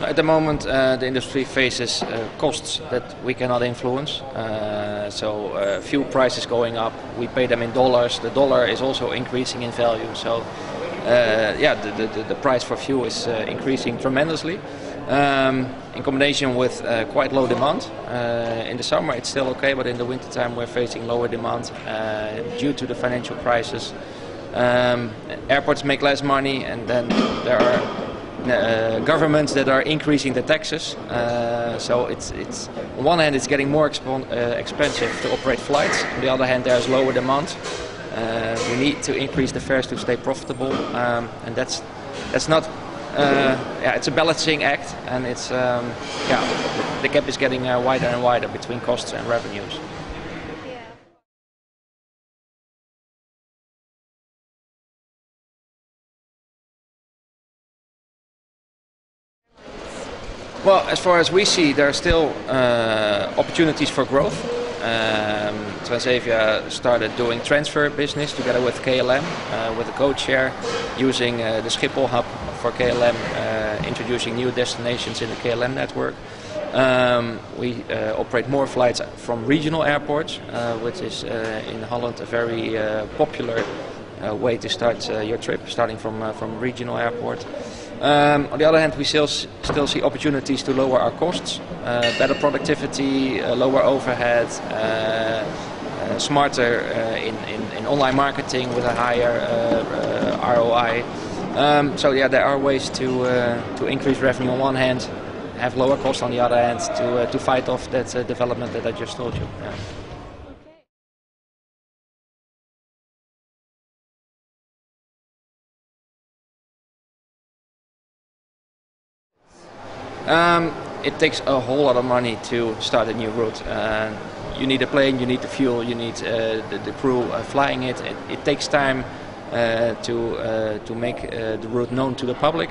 At the moment, the industry faces costs that we cannot influence. Fuel prices going up, we pay them in dollars. The dollar is also increasing in value. So, the price for fuel is increasing tremendously. In combination with quite low demand. In the summer it's still okay, but in the wintertime we're facing lower demand due to the financial crisis. Airports make less money, and then there are governments that are increasing the taxes. So it's on one hand it's getting more expensive to operate flights. On the other hand, there's lower demand. We need to increase the fares to stay profitable, and that's not. It's a balancing act, and it's the gap is getting wider and wider between costs and revenues. Well, as far as we see, there are still opportunities for growth. Transavia started doing transfer business together with KLM, with a code share, using the Schiphol hub for KLM, introducing new destinations in the KLM network. We operate more flights from regional airports, which is in Holland a very popular way to start your trip, starting from regional airport. On the other hand, we still see opportunities to lower our costs, better productivity, lower overhead, smarter in online marketing with a higher ROI. There are ways to increase revenue on one hand, have lower costs on the other hand, to fight off that development that I just told you. Yeah. It takes a whole lot of money to start a new route. You need a plane, you need the fuel, you need the crew flying it. It takes time to make the route known to the public.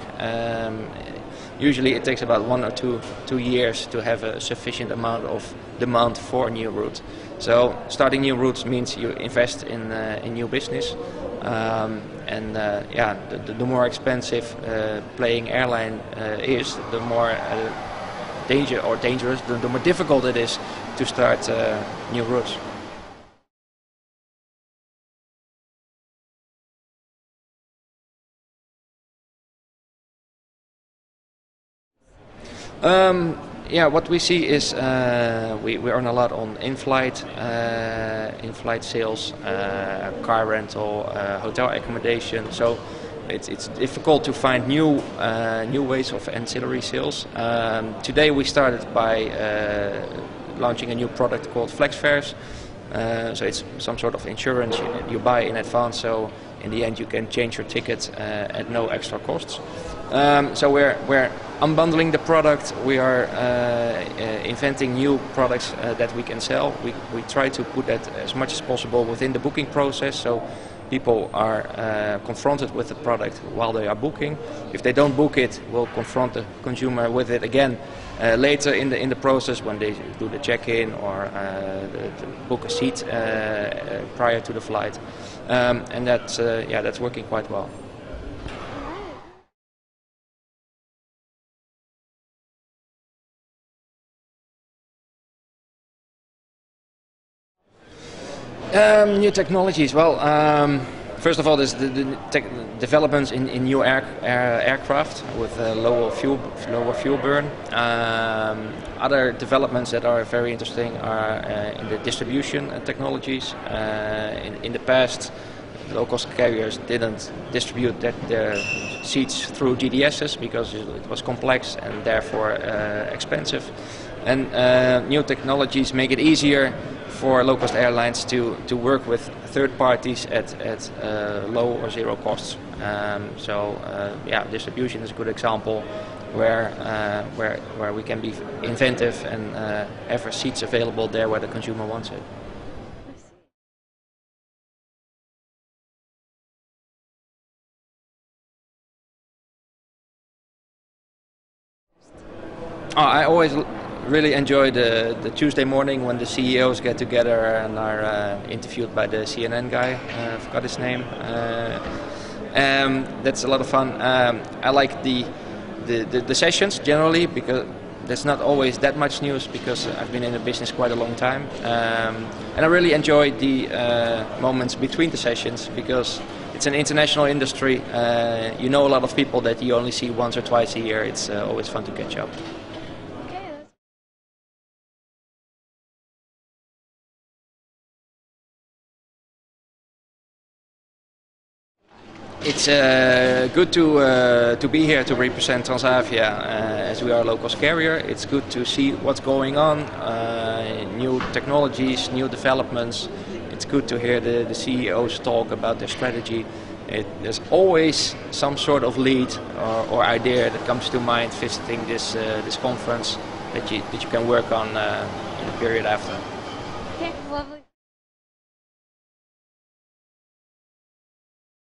Usually it takes about 1 or 2 years to have a sufficient amount of demand for a new route. So starting new routes means you invest in new business. The more expensive playing airline is, the more dangerous, the more difficult it is to start new routes. What we see is we earn a lot on in-flight sales, car rental, hotel accommodation. So it's difficult to find new ways of ancillary sales. Today we started by launching a new product called Flex Fares. So it's some sort of insurance you buy in advance. So in the end you can change your ticket at no extra costs. So we're unbundling the product. We are inventing new products that we can sell. We try to put that as much as possible within the booking process, so people are confronted with the product while they are booking. If they don't book it, we'll confront the consumer with it again later in the process when they do the check-in or book a seat prior to the flight, and that's working quite well. New technologies. Well, first of all, there's the developments in new aircraft with lower fuel burn. Other developments that are very interesting are in the distribution technologies. In the past, low-cost carriers didn't distribute their seats through GDSs because it was complex and therefore expensive. And new technologies make it easier for low-cost airlines to work with third parties at low or zero costs. Distribution is a good example where we can be inventive and have seats available there where the consumer wants it. I always really enjoy the Tuesday morning when the CEOs get together and are interviewed by the CNN guy. I forgot his name. That's a lot of fun. I like the the sessions generally, because there's not always that much news, because I've been in the business quite a long time, and I really enjoy the moments between the sessions, because it's an international industry. You know a lot of people that you only see once or twice a year. It's always fun to catch up. It's good to be here to represent Transavia, as we are a low-cost carrier. It's good to see what's going on, new technologies, new developments. It's good to hear the CEOs talk about their strategy. There's always some sort of lead or idea that comes to mind visiting this conference that you can work on in the period after. Okay, lovely.